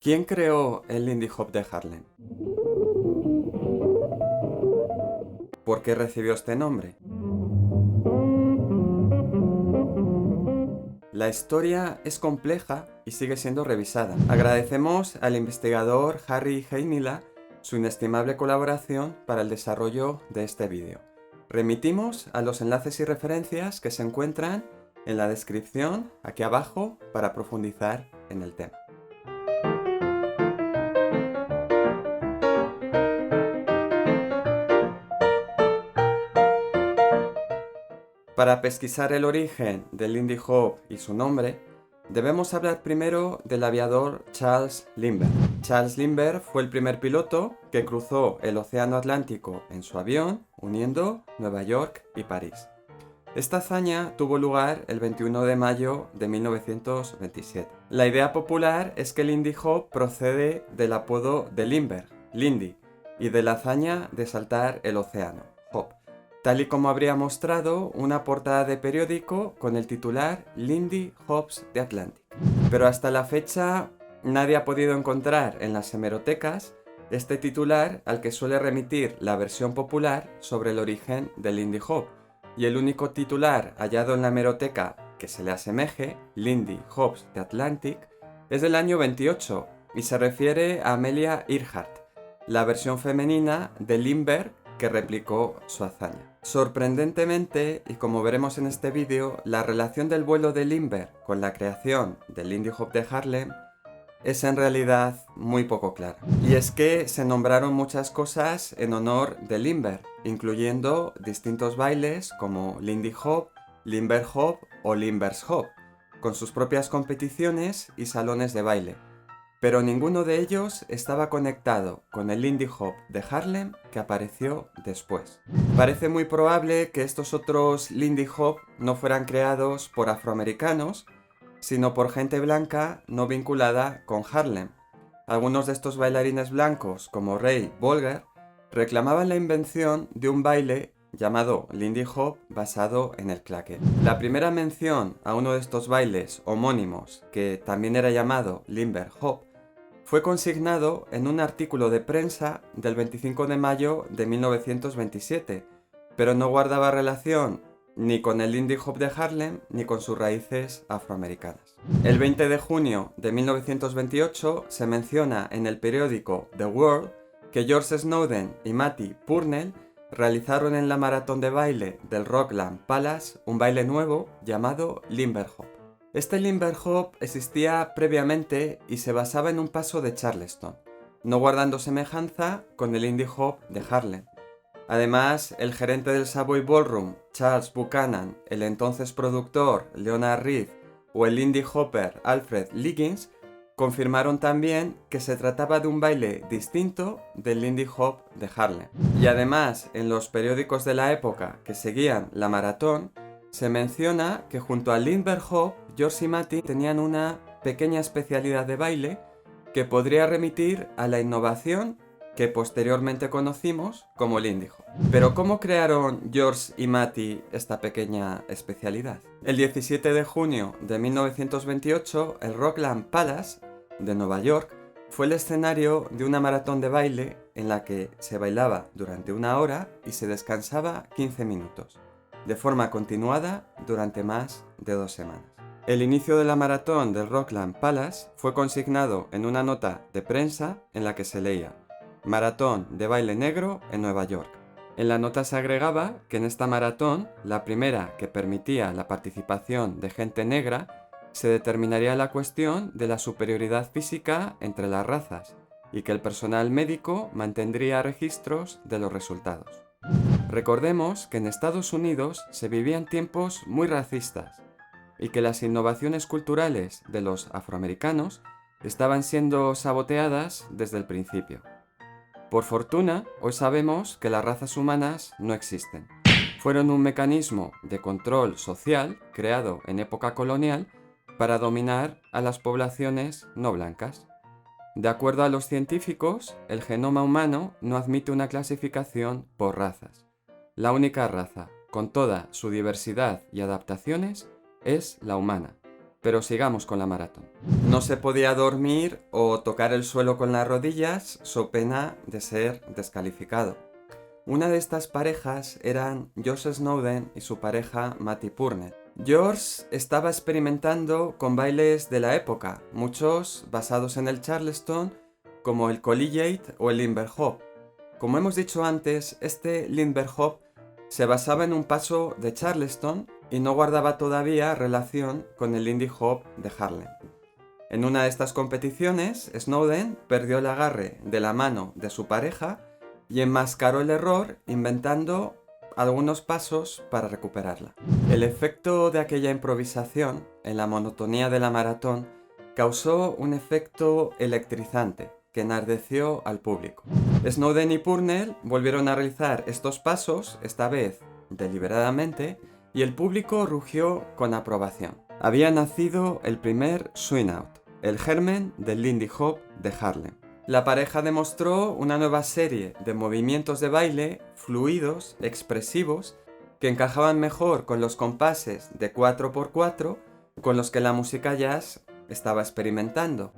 ¿Quién creó el Lindy Hop de Harlem? ¿Por qué recibió este nombre? La historia es compleja y sigue siendo revisada. Agradecemos al investigador Harry Heinila su inestimable colaboración para el desarrollo de este vídeo. Remitimos a los enlaces y referencias que se encuentran en la descripción aquí abajo para profundizar en el tema. Para pesquisar el origen del Lindy Hop y su nombre, debemos hablar primero del aviador Charles Lindbergh. Charles Lindbergh fue el primer piloto que cruzó el Océano Atlántico en su avión, uniendo Nueva York y París. Esta hazaña tuvo lugar el 21 de mayo de 1927. La idea popular es que el Lindy Hop procede del apodo de Lindbergh, Lindy, y de la hazaña de saltar el océano, Hop, tal y como habría mostrado una portada de periódico con el titular Lindy Hops the Atlantic. Pero hasta la fecha nadie ha podido encontrar en las hemerotecas este titular al que suele remitir la versión popular sobre el origen del Lindy Hop, y el único titular hallado en la hemeroteca que se le asemeje, Lindy Hops the Atlantic, es del año 28 y se refiere a Amelia Earhart, la versión femenina de Lindbergh que replicó su hazaña. Sorprendentemente, y como veremos en este vídeo, la relación del vuelo de Lindbergh con la creación del Lindy Hop de Harlem es en realidad muy poco clara. Y es que se nombraron muchas cosas en honor de Lindbergh, incluyendo distintos bailes como Lindy Hop, Lindbergh Hop o Lindbergh's Hop, con sus propias competiciones y salones de baile. Pero ninguno de ellos estaba conectado con el Lindy Hop de Harlem que apareció después. Parece muy probable que estos otros Lindy Hop no fueran creados por afroamericanos, sino por gente blanca no vinculada con Harlem. Algunos de estos bailarines blancos, como Ray Bolger, reclamaban la invención de un baile llamado Lindy Hop basado en el claqué. La primera mención a uno de estos bailes homónimos, que también era llamado Lindbergh Hop, fue consignado en un artículo de prensa del 25 de mayo de 1927, pero no guardaba relación ni con el Lindy Hop de Harlem ni con sus raíces afroamericanas. El 20 de junio de 1928 se menciona en el periódico The World que George Snowden y Matty Purnell realizaron en la maratón de baile del Rockland Palace un baile nuevo llamado Lindbergh Hop. Este Lindbergh Hop existía previamente y se basaba en un paso de Charleston, no guardando semejanza con el Lindy Hop de Harlem. Además, el gerente del Savoy Ballroom, Charles Buchanan, el entonces productor Leonard Reed o el Lindy Hopper Alfred Liggins confirmaron también que se trataba de un baile distinto del Lindy Hop de Harlem. Y además, en los periódicos de la época que seguían la maratón, se menciona que junto al Lindbergh Hop, George y Matty tenían una pequeña especialidad de baile que podría remitir a la innovación que posteriormente conocimos como Lindy Hop. Pero ¿cómo crearon George y Matty esta pequeña especialidad? El 17 de junio de 1928, el Rockland Palace de Nueva York fue el escenario de una maratón de baile en la que se bailaba durante 1 hora y se descansaba 15 minutos, de forma continuada durante más de 2 semanas. El inicio de la maratón del Rockland Palace fue consignado en una nota de prensa en la que se leía: Maratón de baile negro en Nueva York. En la nota se agregaba que en esta maratón, la primera que permitía la participación de gente negra, se determinaría la cuestión de la superioridad física entre las razas y que el personal médico mantendría registros de los resultados. Recordemos que en Estados Unidos se vivían tiempos muy racistas y que las innovaciones culturales de los afroamericanos estaban siendo saboteadas desde el principio. Por fortuna, hoy sabemos que las razas humanas no existen. Fueron un mecanismo de control social creado en época colonial para dominar a las poblaciones no blancas. De acuerdo a los científicos, el genoma humano no admite una clasificación por razas. La única raza, con toda su diversidad y adaptaciones, es la humana, Pero sigamos con la maratón. No se podía dormir o tocar el suelo con las rodillas, so pena de ser descalificado. Una de estas parejas eran George Snowden y su pareja Matty Purnell. George estaba experimentando con bailes de la época, muchos basados en el Charleston, como el Collegiate o el Limber Hop. Como hemos dicho antes, este Limber Hop se basaba en un paso de Charleston y no guardaba todavía relación con el Lindy Hop de Harlem. En una de estas competiciones, Snowden perdió el agarre de la mano de su pareja y enmascaró el error inventando algunos pasos para recuperarla. El efecto de aquella improvisación en la monotonía de la maratón causó un efecto electrizante que enardeció al público. Snowden y Purnell volvieron a realizar estos pasos, esta vez deliberadamente, y el público rugió con aprobación. Había nacido el primer swing out, el germen del Lindy Hop de Harlem. La pareja demostró una nueva serie de movimientos de baile fluidos, expresivos, que encajaban mejor con los compases de 4x4 con los que la música jazz estaba experimentando.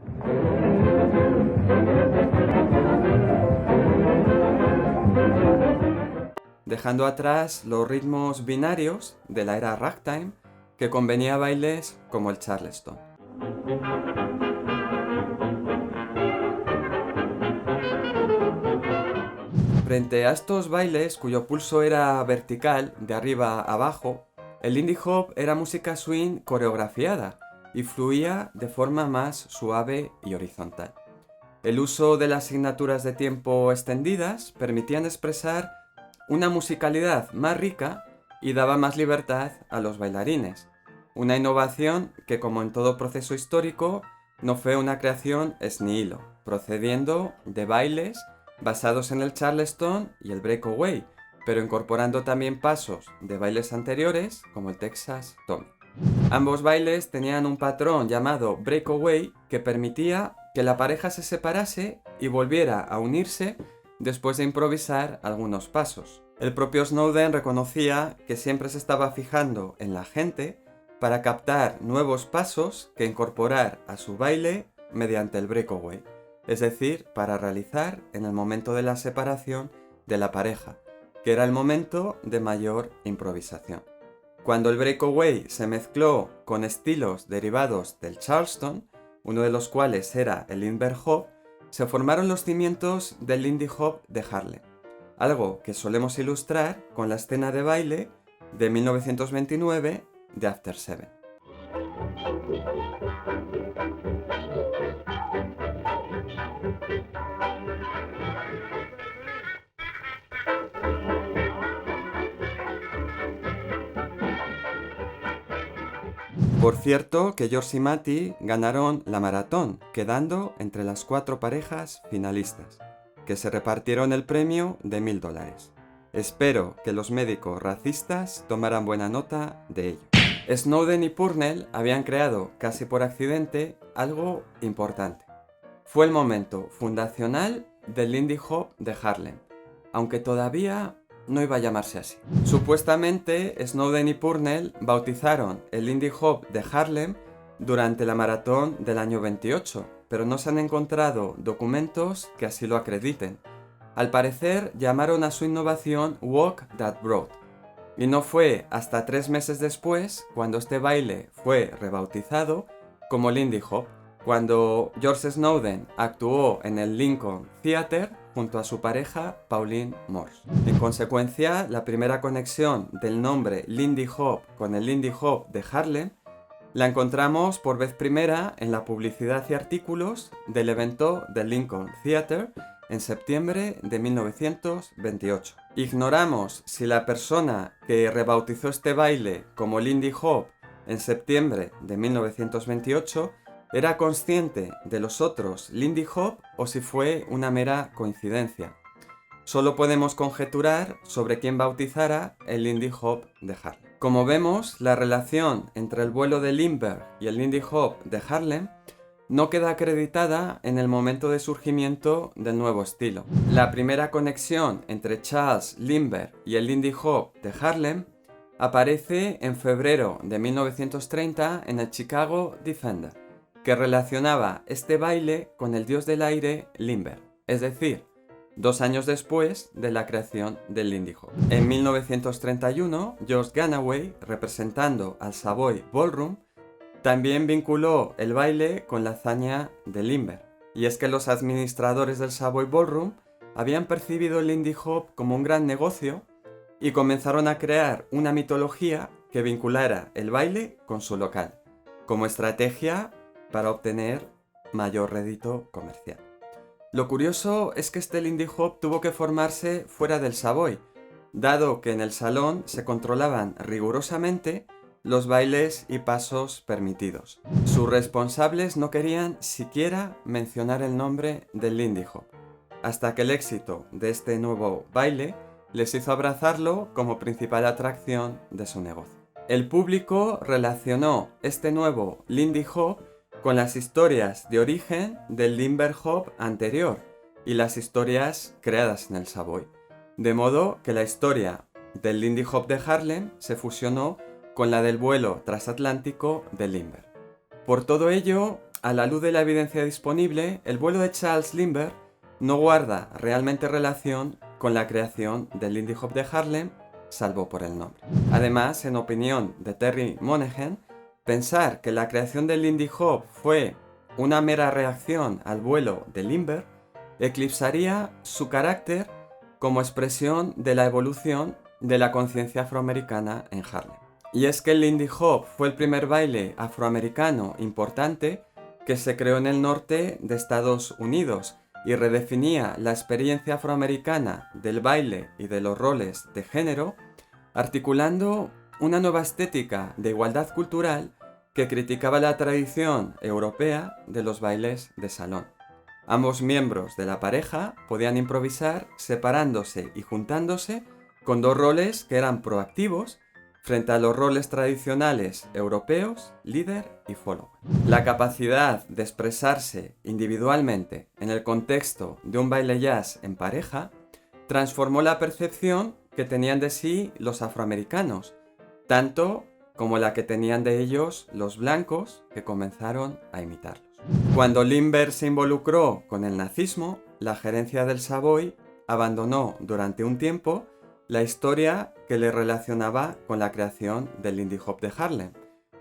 Dejando atrás los ritmos binarios de la era ragtime que convenía a bailes como el Charleston. Frente a estos bailes cuyo pulso era vertical, de arriba a abajo, el Lindy Hop era música swing coreografiada y fluía de forma más suave y horizontal. El uso de las asignaturas de tiempo extendidas permitían expresar una musicalidad más rica y daba más libertad a los bailarines. Una innovación que, como en todo proceso histórico, no fue una creación ex nihilo, procediendo de bailes basados en el Charleston y el breakaway, pero incorporando también pasos de bailes anteriores como el Texas Tommy. Ambos bailes tenían un patrón llamado breakaway que permitía que la pareja se separase y volviera a unirse después de improvisar algunos pasos. El propio Snowden reconocía que siempre se estaba fijando en la gente para captar nuevos pasos que incorporar a su baile mediante el breakaway, es decir, para realizar en el momento de la separación de la pareja, que era el momento de mayor improvisación. Cuando el breakaway se mezcló con estilos derivados del Charleston, uno de los cuales era el Limber Hop, se formaron los cimientos del Lindy Hop de Harlem, algo que solemos ilustrar con la escena de baile de 1929 de After Seven. Por cierto que George y Matty ganaron la maratón, quedando entre las 4 parejas finalistas, que se repartieron el premio de $1000. Espero que los médicos racistas tomaran buena nota de ello. Snowden y Purnell habían creado, casi por accidente, algo importante. Fue el momento fundacional del Lindy Hop de Harlem, aunque todavía no iba a llamarse así. Supuestamente, Snowden y Purnell bautizaron el Lindy Hop de Harlem durante la maratón del año 28, pero no se han encontrado documentos que así lo acrediten. Al parecer, llamaron a su innovación Walk That Broad, y no fue hasta 3 meses después cuando este baile fue rebautizado como Lindy Hop, cuando George Snowden actuó en el Lincoln Theatre junto a su pareja Pauline Morse. En consecuencia, la primera conexión del nombre Lindy Hop con el Lindy Hop de Harlem la encontramos por vez primera en la publicidad y artículos del evento del Lincoln Theatre en septiembre de 1928. Ignoramos si la persona que rebautizó este baile como Lindy Hop en septiembre de 1928 era consciente de los otros Lindy Hop o si fue una mera coincidencia. Solo podemos conjeturar sobre quién bautizara el Lindy Hop de Harlem. Como vemos, la relación entre el vuelo de Lindbergh y el Lindy Hop de Harlem no queda acreditada en el momento de surgimiento del nuevo estilo. La primera conexión entre Charles Lindbergh y el Lindy Hop de Harlem aparece en febrero de 1930 en el Chicago Defender, que relacionaba este baile con el dios del aire Limber, es decir, 2 años después de la creación del Lindy Hop. En 1931, George Ganaway, representando al Savoy Ballroom, también vinculó el baile con la hazaña de Limber. Y es que los administradores del Savoy Ballroom habían percibido el Lindy Hop como un gran negocio y comenzaron a crear una mitología que vinculara el baile con su local, como estrategia para obtener mayor rédito comercial. Lo curioso es que este Lindy Hop tuvo que formarse fuera del Savoy, dado que en el salón se controlaban rigurosamente los bailes y pasos permitidos. Sus responsables no querían siquiera mencionar el nombre del Lindy Hop, hasta que el éxito de este nuevo baile les hizo abrazarlo como principal atracción de su negocio. El público relacionó este nuevo Lindy Hop con las historias de origen del Limber Hop anterior y las historias creadas en el Savoy, de modo que la historia del Lindy Hop de Harlem se fusionó con la del vuelo transatlántico de Limber. Por todo ello, a la luz de la evidencia disponible, el vuelo de Charles Limber no guarda realmente relación con la creación del Lindy Hop de Harlem, salvo por el nombre. Además, en opinión de Terry Monahan, pensar que la creación del Lindy Hop fue una mera reacción al vuelo de Limber eclipsaría su carácter como expresión de la evolución de la conciencia afroamericana en Harlem. Y es que el Lindy Hop fue el primer baile afroamericano importante que se creó en el norte de Estados Unidos y redefinía la experiencia afroamericana del baile y de los roles de género, articulando una nueva estética de igualdad cultural que criticaba la tradición europea de los bailes de salón. Ambos miembros de la pareja podían improvisar separándose y juntándose con 2 roles que eran proactivos frente a los roles tradicionales europeos, líder y follower. La capacidad de expresarse individualmente en el contexto de un baile jazz en pareja transformó la percepción que tenían de sí los afroamericanos, tanto como la que tenían de ellos los blancos, que comenzaron a imitarlos. Cuando Limber se involucró con el nazismo, la gerencia del Savoy abandonó durante un tiempo la historia que le relacionaba con la creación del Lindy Hop de Harlem,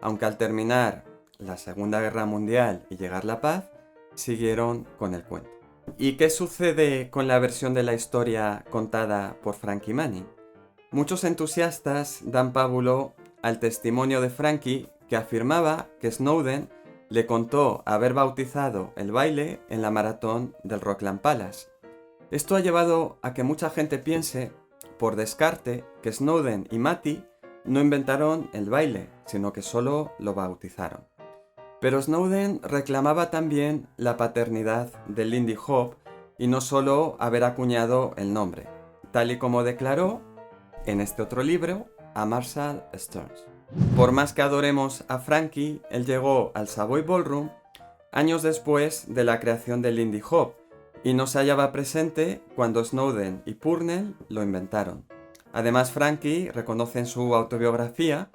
aunque al terminar la Segunda Guerra Mundial y llegar la paz, siguieron con el cuento. ¿Y qué sucede con la versión de la historia contada por Frankie Manning? Muchos entusiastas dan pábulo al testimonio de Frankie, que afirmaba que Snowden le contó haber bautizado el baile en la maratón del Rockland Palace. Esto ha llevado a que mucha gente piense, por descarte, que Snowden y Matty no inventaron el baile, sino que solo lo bautizaron. Pero Snowden reclamaba también la paternidad del Lindy Hop y no solo haber acuñado el nombre, tal y como declaró en este otro libro a Marshall Stearns. Por más que adoremos a Frankie, él llegó al Savoy Ballroom años después de la creación del Lindy Hop y no se hallaba presente cuando Snowden y Purnell lo inventaron. Además, Frankie reconoce en su autobiografía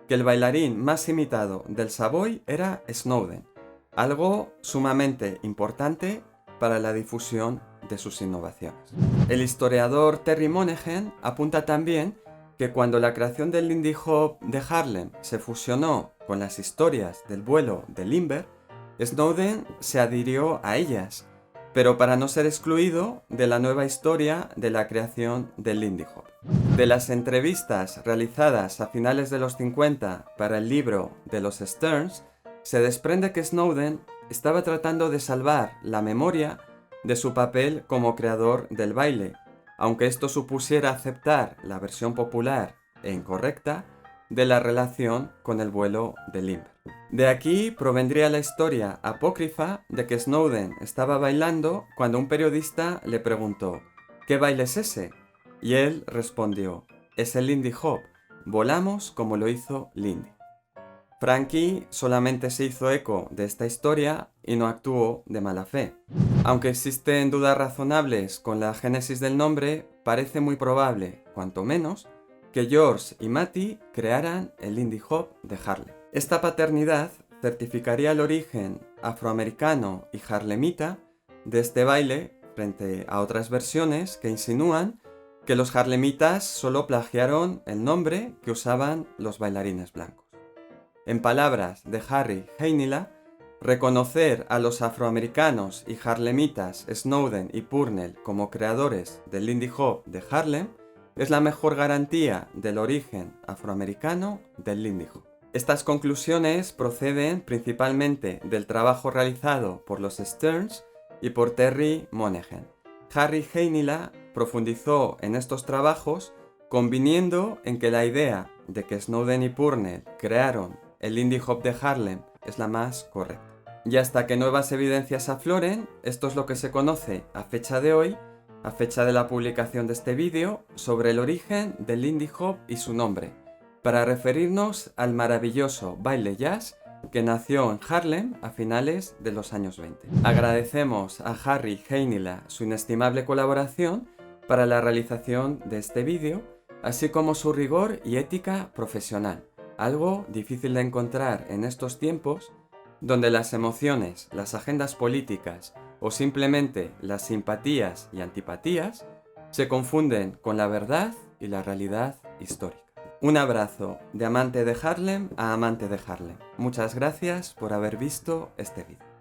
que el bailarín más imitado del Savoy era Snowden, algo sumamente importante para la difusión de sus innovaciones. El historiador Terry Monahan apunta también que cuando la creación del Lindy Hop de Harlem se fusionó con las historias del vuelo de Limber, Snowden se adhirió a ellas, pero para no ser excluido de la nueva historia de la creación del Lindy Hop. De las entrevistas realizadas a finales de los 50 para el libro de los Stearns, se desprende que Snowden estaba tratando de salvar la memoria de su papel como creador del baile, aunque esto supusiera aceptar la versión popular e incorrecta de la relación con el vuelo de Limber. De aquí provendría la historia apócrifa de que Snowden estaba bailando cuando un periodista le preguntó ¿qué baile es ese? Y él respondió es el Lindy Hop, volamos como lo hizo Lindy. Frankie solamente se hizo eco de esta historia y no actuó de mala fe. Aunque existen dudas razonables con la génesis del nombre, parece muy probable, cuanto menos, que George y Matty crearan el Lindy Hop de Harlem. Esta paternidad certificaría el origen afroamericano y harlemita de este baile frente a otras versiones que insinúan que los harlemitas solo plagiaron el nombre que usaban los bailarines blancos. En palabras de Harry Heinila, reconocer a los afroamericanos y harlemitas Snowden y Purnell como creadores del Lindy Hop de Harlem es la mejor garantía del origen afroamericano del Lindy Hop. Estas conclusiones proceden principalmente del trabajo realizado por los Stearns y por Terry Monahan. Harry Heinila profundizó en estos trabajos conviniendo en que la idea de que Snowden y Purnell crearon el Lindy Hop de Harlem es la más correcta. Y hasta que nuevas evidencias afloren, esto es lo que se conoce a fecha de hoy, a fecha de la publicación de este vídeo, sobre el origen del Lindy Hop y su nombre, para referirnos al maravilloso baile jazz que nació en Harlem a finales de los años 20. Agradecemos a Harry Heinila su inestimable colaboración para la realización de este vídeo, así como su rigor y ética profesional, algo difícil de encontrar en estos tiempos donde las emociones, las agendas políticas o simplemente las simpatías y antipatías se confunden con la verdad y la realidad histórica. Un abrazo de amante de Harlem a amante de Harlem. Muchas gracias por haber visto este vídeo.